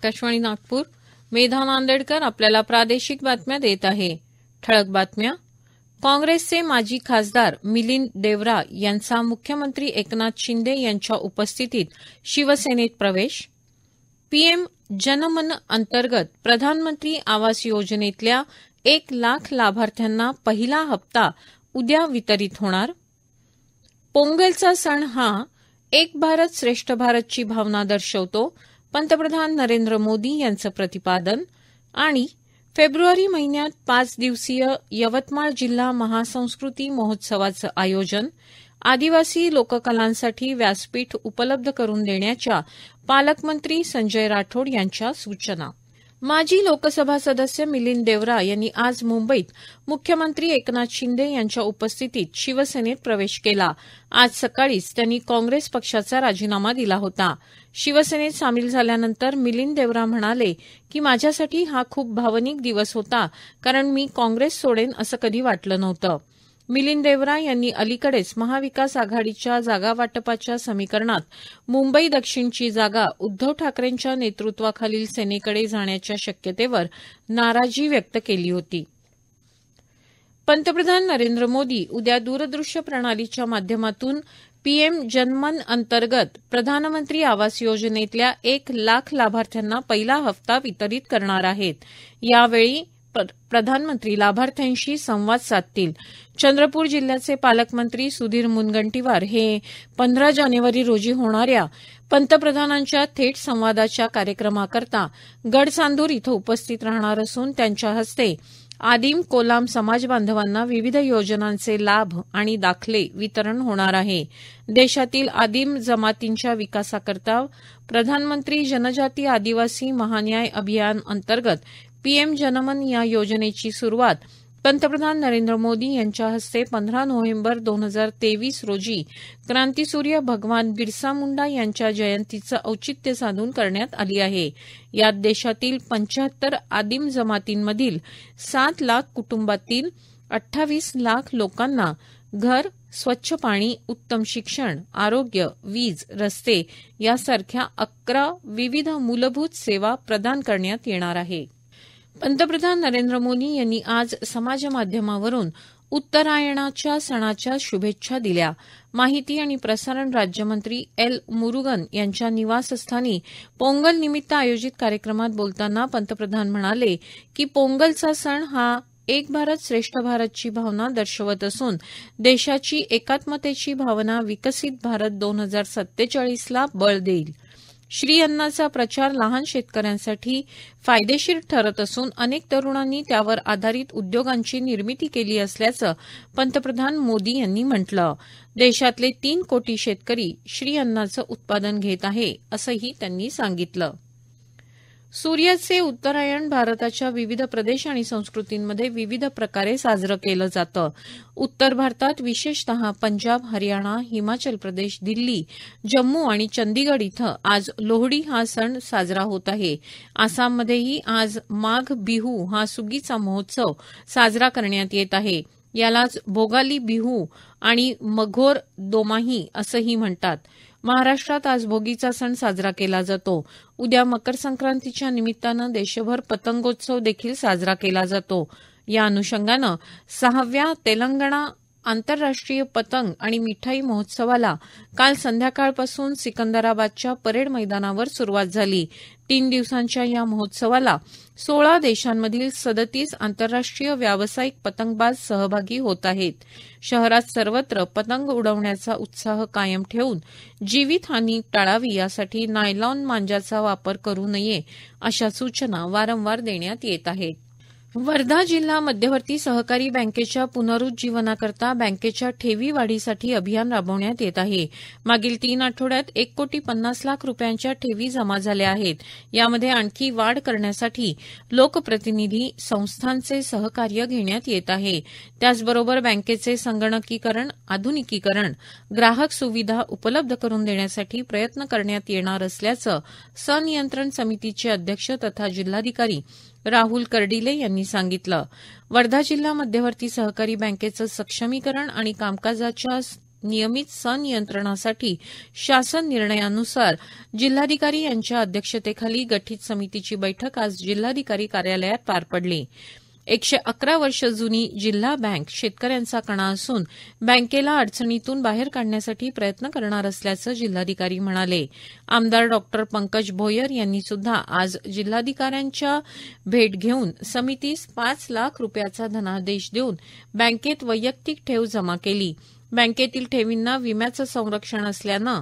आकाशवाणी नागपूर. मेधा नांदेडकर आपल्याला प्रादेशिक बातम्या देत आहे. ठळक बातम्या. काँग्रेसचे माजी खासदार मिलिंद देवरा यांचा मुख्यमंत्री एकनाथ शिंदे यांच्या उपस्थितीत शिवसेनेत प्रवेश. पीएम जनमन अंतर्गत प्रधानमंत्री आवास योजनेतल्या 1,00,000 लाभार्थ्यांना पहिला हप्ता उद्या वितरित होणार. पोंगलचा सण हा एक भारत श्रेष्ठ भारतची भावना दर्शवतो, पंतप्रधान नरेंद्र मोदी यांचं प्रतिपादन. आणि फेब्रुवारी महिन्यात 5 दिवसीय यवतमाळ जिल्हा महासंस्कृती महोत्सवाचं आयोजन. आदिवासी लोककलांसाठी व्यासपीठ उपलब्ध करून देण्याच्या पालकमंत्री संजय राठोड यांच्या सूचना. माजी लोकसभा सदस्य मिलिंद देवरा यांनी आज मुंबईत मुख्यमंत्री एकनाथ शिंदे यांच्या उपस्थितीत शिवसेनेत प्रवेश केला. आज सकाळीच त्यांनी काँग्रेस पक्षाचा राजीनामा दिला होता. शिवसेनेत सामील झाल्यानंतर मिलिंद देवरा म्हणाले की माझ्यासाठी हा खूप भावनिक दिवस होता, कारण मी काँग्रेस सोडेन असं कधी वाटलं नव्हतं. मिलिंद देवरा यांनी अलीकडेच महाविकास आघाडीच्या जागावाटपाच्या समीकरणात मुंबई दक्षिणची जागा उद्धव ठाकरेंच्या नेतृत्वाखालील सेनेकडे जाण्याच्या शक्यतेवर नाराजी व्यक्त केली होती. पंतप्रधान नरेंद्र मोदी उद्या दूरदृश्य प्रणालीच्या माध्यमातून पीएम जनमन अंतर्गत प्रधानमंत्री आवास योजनेतल्या 1,00,000 लाभार्थ्यांना पहिला हप्ता वितरित करणार आहेत. यावेळी प्रधानमंत्री लाभार्थ्यांशी संवाद साधतील. चंद्रपूर जिल्ह्याचे पालकमंत्री सुधीर मुनगंटीवार हे 15 जानेवारी रोजी होणाऱ्या पंतप्रधानांच्या थेट संवादाच्या कार्यक्रमाकरता गडचांदूर इथं उपस्थित राहणार असून त्यांच्या हस्ते आदिम कोलाम समाज बांधवांना विविध योजनांचे लाभ आणि दाखले वितरण होणार आहे. देशातील आदिम जमातींच्या विकासाकरता प्रधानमंत्री जनजाती आदिवासी महान्याय अभियान अंतर्गत पीएम जनमन या योजनेची सुरुवात पंतप्रधान नरेंद्र मोदी यांच्या हस्ते 15 नोव्हेंबर 2023 रोजी क्रांतीसूर्य भगवान बिरसा मुंडा यांच्या जयंतीचं औचित्य साधून करण्यात आली आहे. यात देशातील 75 आदिम जमातींमधील 7 लाख कुटुंबातील 28 लाख लोकांना घर, स्वच्छ पाणी, उत्तम शिक्षण, आरोग्य, वीज, रस्ते यासारख्या 11 विविध मूलभूत सेवा प्रदान करण्यात येणार आहे. पंतप्रधान नरेंद्र मोदी यांनी आज समाजमाध्यमावरून उत्तरायणाच्या सणाच्या शुभेच्छा दिल्या. माहिती आणि प्रसारण राज्यमंत्री एल मुरुगन यांच्या निवासस्थानी पोंगल निमित्त आयोजित कार्यक्रमात बोलताना पंतप्रधान म्हणाले की पोंगलचा सण हा एक भारत श्रेष्ठ भारतची भावना दर्शवत असून देशाची एकात्मतेची भावना विकसित भारत 2047ला बळ देईल. श्री अन्नाचा प्रचार लहान शेतकऱ्यांसाठी फायदेशीर ठरत असून अनेक तरुणांनी त्यावर आधारित उद्योगांची निर्मिती केली असल्याचं पंतप्रधान मोदी यांनी म्हटलं. देशातले 3 कोटी शेतकरी श्री अन्नाचं उत्पादन घेत आहे असंही त्यांनी सांगितलं. सूर्याचे उत्तरायण भारताच्या विविध प्रदेश आणि संस्कृतींमध्ये विविध प्रकारे साजरं केलं जातं. उत्तर भारतात विशेषतः पंजाब, हरियाणा, हिमाचल प्रदेश, दिल्ली, जम्मू आणि चंदीगड इथं आज लोहडी हा सण साजरा होत आहे. आसाममध्येही आज माघ बिहू हा सुगीचा महोत्सव साजरा करण्यात येत आहे. यालाच भोगाली बिहू आणि मघोर दोमाही असंही म्हणतात. महाराष्ट्रात आज भोगीचा सण साजरा केला जातो. उद्या मकर संक्रांतीच्या निमित्तानं देशभर पतंगोत्सव देखील साजरा केला जातो. या अनुषंगानं 6व्या तेलंगणा आंतरराष्ट्रीय पतंग आणि मिठाई महोत्सवाला काल संध्याकाळपासून सिकंदराबादच्या परेड मैदानावर सुरुवात झाली. 3 दिवसांच्या या महोत्सवाला 16 देशांमधील 37 आंतरराष्ट्रीय व्यावसायिक पतंगबाज सहभागी होत आहेत. शहरात सर्वत्र पतंग उडवण्याचा उत्साह कायम ठेवून जीवितहानी टाळावी यासाठी नायलॉन मांजाचा वापर करू नये अशा सूचना वारंवार देण्यात येत आहेत. वर्धा जिल्हा मध्यवर्ती सहकारी बँकेच्या पुनरुज्जीवनाकरता बँकेच्या ठेवी वाढीसाठी अभियान राबवण्यात येत आहे. मागील 3 आठवड्यात 1,50,00,000 रुपयांच्या ठेवी जमा झाल्या आहेत. यामध्ये आणखी वाढ करण्यासाठी लोकप्रतिनिधी संस्थांचे सहकार्य घेण्यात येत आहे. त्याचबरोबर बँकेचे संगणकीकरण, आधुनिकीकरण, ग्राहक सुविधा उपलब्ध करून देण्यासाठी प्रयत्न करण्यात येणार असल्याचं संनियंत्रण समितीचे अध्यक्ष तथा जिल्हाधिकारी राहुल कर्डिले यांनी सांगितलं. वर्धा जिल्हा मध्यवर्ती सहकारी बँकेचं सक्षमीकरण आणि कामकाजाच्या नियमित संनियंत्रणासाठी शासन निर्णयानुसार जिल्हाधिकारी यांच्या अध्यक्षतेखाली गठीत समितीची बैठक आज जिल्हाधिकारी कार्यालयात पार पडली. 111 वर्ष जुनी जिल्हा बँक शेतकऱ्यांचा कणा असून बँकेला अडचणीतून बाहेर काढण्यासाठी प्रयत्न करणार असल्याचं जिल्हाधिकारी म्हणाले. आमदार डॉ. पंकज भोयर यांनी सुद्धा आज जिल्हाधिकाऱ्यांच्या भेट घेऊन समितीस 5 लाख रुपयाचा धनादेश देऊन बँकेत वैयक्तिक ठेव जमा केली. बँकेतील ठेवींना विम्याचं संरक्षण असल्यानं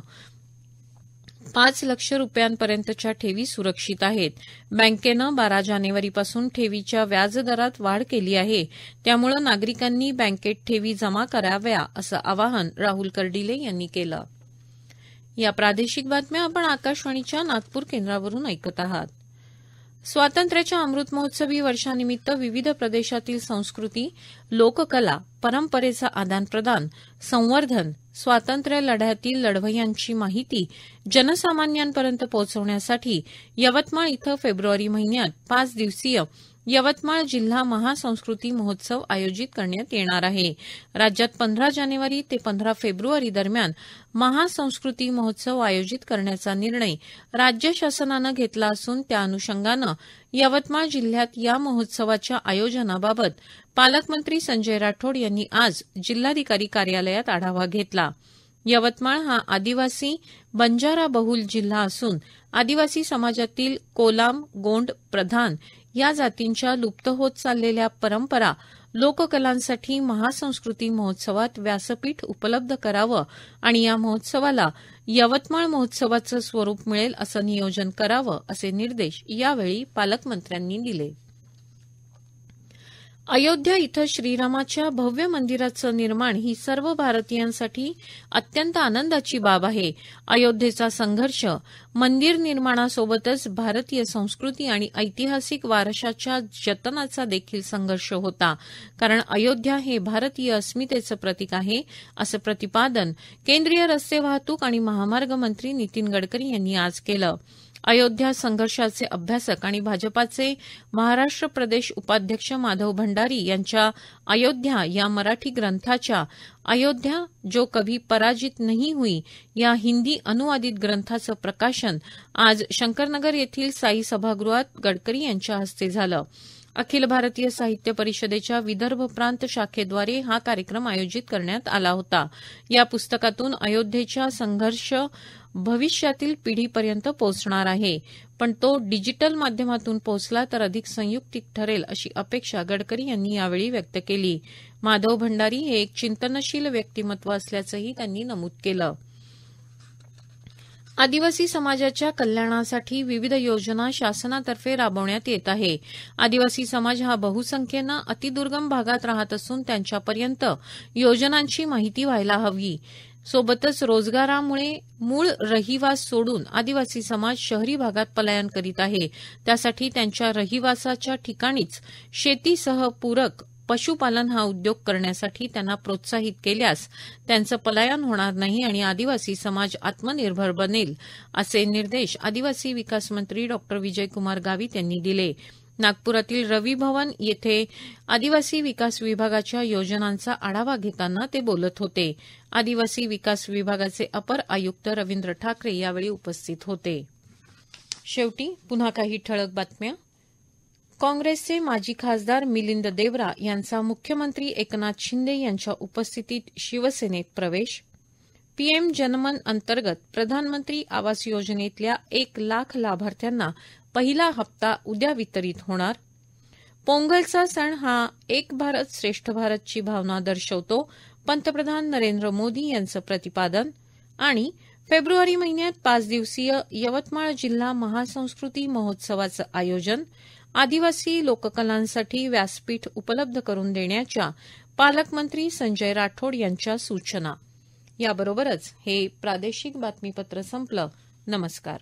5 लाख रुपयांपर्यंतच्या ठेवी सुरक्षित आहेत. बँकेनं 12 जानेवारीपासून ठेवीच्या व्याजदरात वाढ केली आहे. त्यामुळे नागरिकांनी बँकेत ठेवी जमा कराव्या असं आवाहन राहुल कर्डिले यांनी केलं. या प्रादेशिक बातम्या आपण आकाशवाणीच्या नागपूर केंद्रावरून ऐकत आहात. स्वातंत्र्याच्या अमृत महोत्सवी वर्षानिमित्त विविध प्रदेशातील संस्कृती, लोककला, परंपरेचं आदानप्रदान, संवर्धन, स्वातंत्र्य लढ्यातील लढवय्यांची माहिती जनसामान्यांपर्यंत पोहोचवण्यासाठी यवतमाळ इथं फेब्रुवारी महिन्यात 5 दिवसीय यवतमाळ जिल्हा महासंस्कृती महोत्सव आयोजित करण्यात येणार आहे. राज्यात 15 जानेवारी ते 15 फेब्रुवारी दरम्यान महासंस्कृती महोत्सव आयोजित करण्याचा निर्णय राज्य शासनानं घेतला असून त्या अनुषंगानं यवतमाळ जिल्ह्यात या महोत्सवाच्या आयोजनाबाबत पालकमंत्री संजय राठोड यांनी आज जिल्हाधिकारी कार्यालयात आढावा घेतला. यवतमाळ हा आदिवासी बंजारा बहुल जिल्हा असून आदिवासी समाजातील कोलाम, गोंड, प्रधान या जातींच्या लुप्त होत चाललेल्या परंपरा, लोककलांसाठी महासंस्कृती महोत्सवात व्यासपीठ उपलब्ध करावं आणि या महोत्सवाला यवतमाळ महोत्सवाचं स्वरूप मिळेल असं नियोजन करावं असे निर्देश यावेळी पालकमंत्र्यांनी दिले. अयोध्या इथं श्रीरामाच्या भव्य मंदिराचं निर्माण ही सर्व भारतीयांसाठी अत्यंत आनंदाची बाब आहे. अयोध्येचा संघर्ष मंदिर निर्माणासोबतच भारतीय संस्कृती आणि ऐतिहासिक वारशाच्या जतनाचा देखील संघर्ष होता. कारण अयोध्या हे भारतीय अस्मितेचं प्रतीक आहे असं प्रतिपादन केंद्रीय रस्ते वाहतूक आणि महामार्ग मंत्री नितीन गडकरी यांनी आज केलं. अयोध्या संघर्षाचे अभ्यासक आणि भाजपाचे महाराष्ट्र प्रदेश उपाध्यक्ष माधव भंडारी यांच्या अयोध्या या मराठी ग्रंथाच्या अयोध्या जो कभी पराजित नहीं हुई या हिंदी अनुवादित ग्रंथाचं प्रकाशन आज शंकरनगर येथील साई सभागृहात गडकरी यांच्या हस्ते झालं. अखिल भारतीय साहित्य परिषदेच्या विदर्भ प्रांत शाखेद्वारे हा कार्यक्रम आयोजित करण्यात आला होता. या पुस्तकातून अयोध्येचा संघर्ष भविष्यातील पिढीपर्यंत पोहोचणार आहे, पण तो डिजिटल माध्यमातून पोहोचला तर अधिक संयुक्तिक ठरेल अशी अपेक्षा गडकरी यांनी यावेळी व्यक्त केली. माधव भंडारी हे एक चिंतनशील व्यक्तिमत्व असल्याचंही त्यांनी नमूद केलं. आदिवासी समाजाच्या कल्याणासाठी विविध योजना शासनातर्फे राबवण्यात येत आहे. आदिवासी समाज हा बहुसंख्येनं अतिदुर्गम भागात राहत असून त्यांच्यापर्यंत योजनांची माहिती व्हायला हवी. सोबतच रोजगारामुळे मूळ रहिवास सोडून आदिवासी समाज शहरी भागात पलायन करीत आहे. त्यासाठी त्यांच्या रहिवासाच्या ठिकाणीच शेतीसह पूरक पशुपालन हा उद्योग करण्यासाठी त्यांना प्रोत्साहित केल्यास त्यांचं पलायन होणार नाही आणि आदिवासी समाज आत्मनिर्भर बनेल असे निर्देश आदिवासी विकास मंत्री डॉ. विजयकुमार गावित यांनी दिले. नागपुरातील रवी भवन येथे आदिवासी विकास विभागाच्या योजनांचा आढावा घेताना ते बोलत होते. आदिवासी विकास विभागाचे अपर आयुक्त रवींद्र ठाकरे यावेळी उपस्थित होते. शेवटी पुन्हा काही ठळक बातम्या. काँग्रेसचे माजी खासदार मिलिंद देवरा यांचा मुख्यमंत्री एकनाथ शिंदे यांच्या उपस्थितीत शिवसेनेत प्रवेश. पीएम जनमन अंतर्गत प्रधानमंत्री आवास योजनेतल्या 1 लाख लाभार्थ्यांना पहिला हप्ता उद्या वितरित होणार. पोंगलचा सण हा एक भारत श्रेष्ठ भारतची भावना दर्शवतो, पंतप्रधान नरेंद्र मोदी यांचं प्रतिपादन. आणि फेब्रुवारी महिन्यात 5 दिवसीय यवतमाळ जिल्हा महासंस्कृती महोत्सवाचं आयोजन, आदिवासी लोककलांसाठी व्यासपीठ उपलब्ध करून देण्याच्या पालकमंत्री संजय राठोड यांच्या सूचना. याबरोबरच हे प्रादेशिक बातमीपत्र संपलं. नमस्कार.